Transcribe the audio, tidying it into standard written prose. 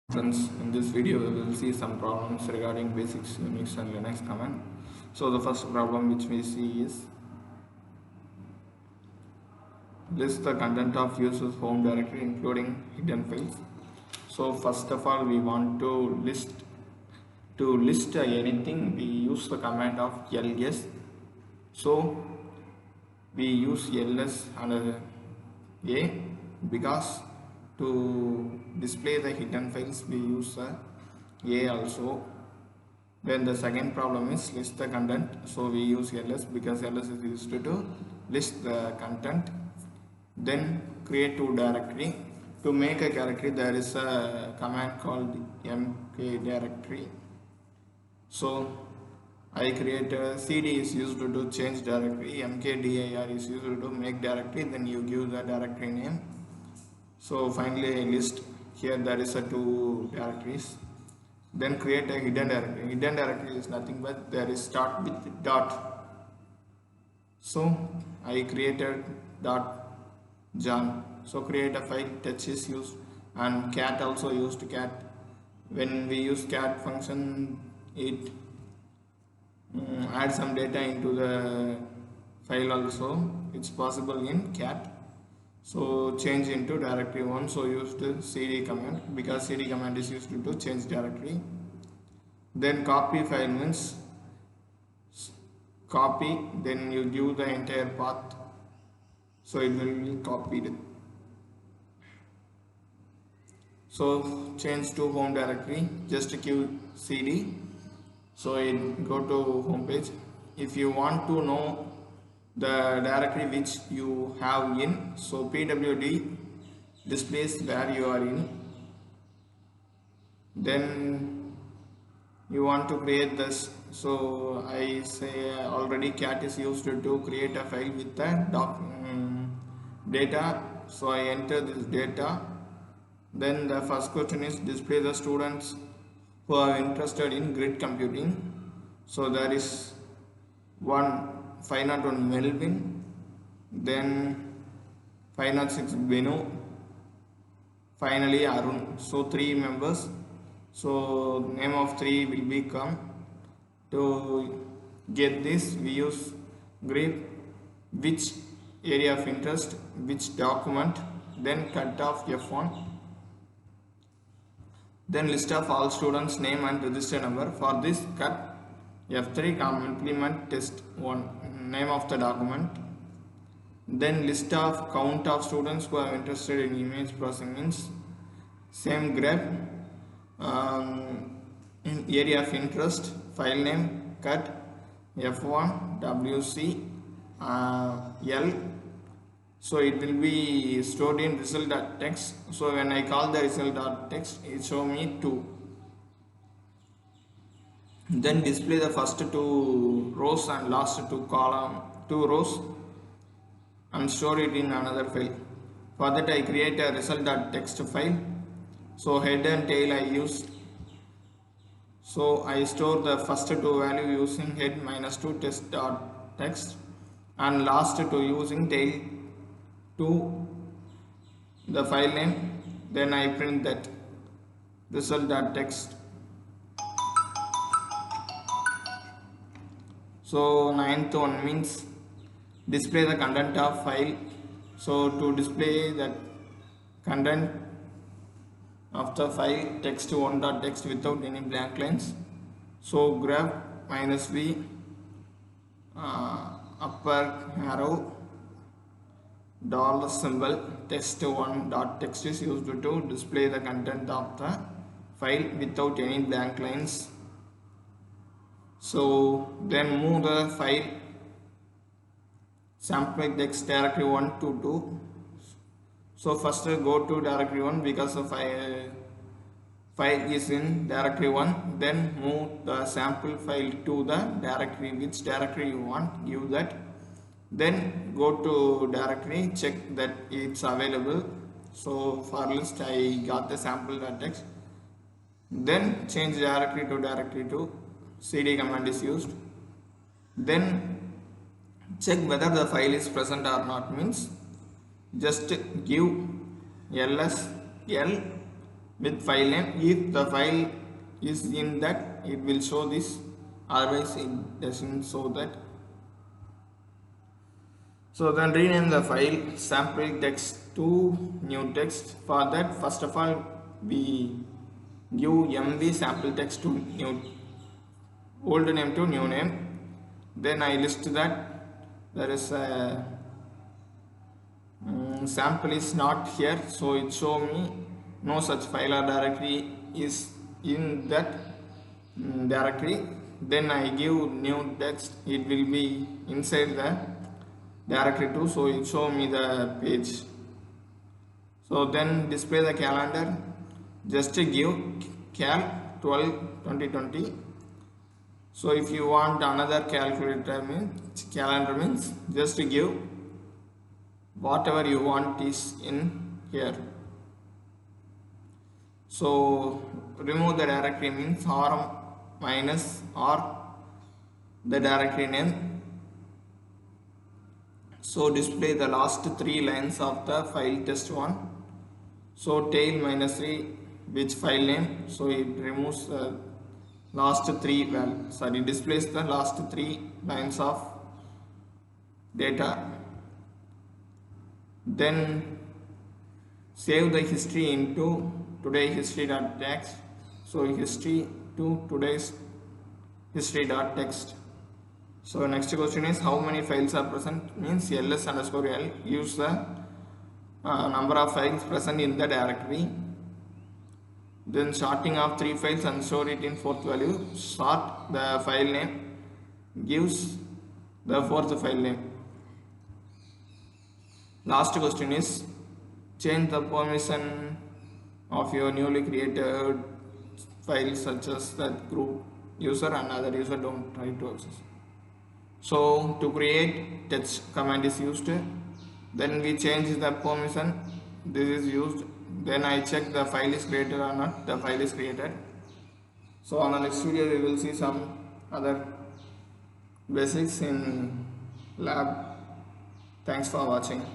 Friends, in this video we will see some problems regarding basics Unix and Linux command. So the first problem which we see is list the content of user's home directory including hidden files. So first of all we want to list anything, we use the command of ls. So we use ls and a because to display the hidden files we use a also. Then the second problem is list the content, so we use ls because ls is used to list the content. Then create two directory. To make a directory there is a command called mk directory. So I create a cd is used to change directory, mkdir is used to make directory, then you give the directory name. So finally I list here there is a two directories. Then create a hidden directory. Hidden directory is nothing but there is start with dot. So I created dot John. So create a file, touch is used, and cat also used cat. When we use cat function, it add some data into the file also. It's possible in cat. So change into directory 1, so used cd command because cd command is used to change directory. Then copy file means copy, then you give the entire path, so it will be copied. So change to home directory, just give cd, so it go to home page. If you want to know the directory which you have in, so pwd displays where you are in. Then you want to create this, so I say already cat is used to create a file with the data, so I enter this data. Then the first question is display the students who are interested in grid computing. So there is 501 Melvin, then 506 Benu, finally Arun. So 3 members. So name of 3 will become. To get this we use grid, which area of interest, which document, then cut off F1. Then list of all students name and register number. For this cut F3, implement test 1, name of the document. Then list of count of students who are interested in image processing means same graph, in area of interest, file name, cut F1 WC L. So it will be stored in result.txt. So when I call the result.txt, it show me 2. Then display the first 2 rows and last 2 rows and store it in another file. For that I create a result.txt file. So head and tail I use. So I store the first 2 value using head -2 test.txt and last 2 using tail to the file name. Then I print that result.txt. So 9th one means display the content of file. So to display that content of the file, text 1.txt without any blank lines. So graph -v upper arrow $symbol text1.txt is used to display the content of the file without any blank lines. So then move the file sample text directory 1 to 2. So first go to directory 1 because the file is in directory 1. Then move the sample file to the directory, which directory you want, give that. Then go to directory, check that it's available. So for list I got the sample.txt. Then change directory to directory 2, cd command is used. Then check whether the file is present or not, means just give ls l with file name. If the file is in that, it will show this, otherwise it doesn't show that. So then rename the file sample text to new text. For that, first of all, we give mv sample text to new, old name to new name. Then I list that there is a sample is not here, so it show me no such file or directory is in that directory. Then I give new text, it will be inside the directory too, so it show me the page. So then display the calendar, just give cal 12 2020. So if you want another calculator means calendar means just give whatever you want is in here. So remove the directory means rm minus or the directory name. So display the last 3 lines of the file test1. So tail minus 3 which file name, so it removes last 3 displays the last 3 lines of data. Then save the history into today history.txt. So history to today's history.txt. So next question is how many files are present, means ls underscore l gives the number of files present in the directory. Then sorting of 3 files and store it in 4th value. Sort the file name gives the 4th file name. Last question is change the permission of your newly created files such as that group user and other user don't try to access. So to create touch command is used, then we change the permission, this is used, then I check the file is created or not, the file is created. So on the next video we will see some other basics in lab. Thanks for watching.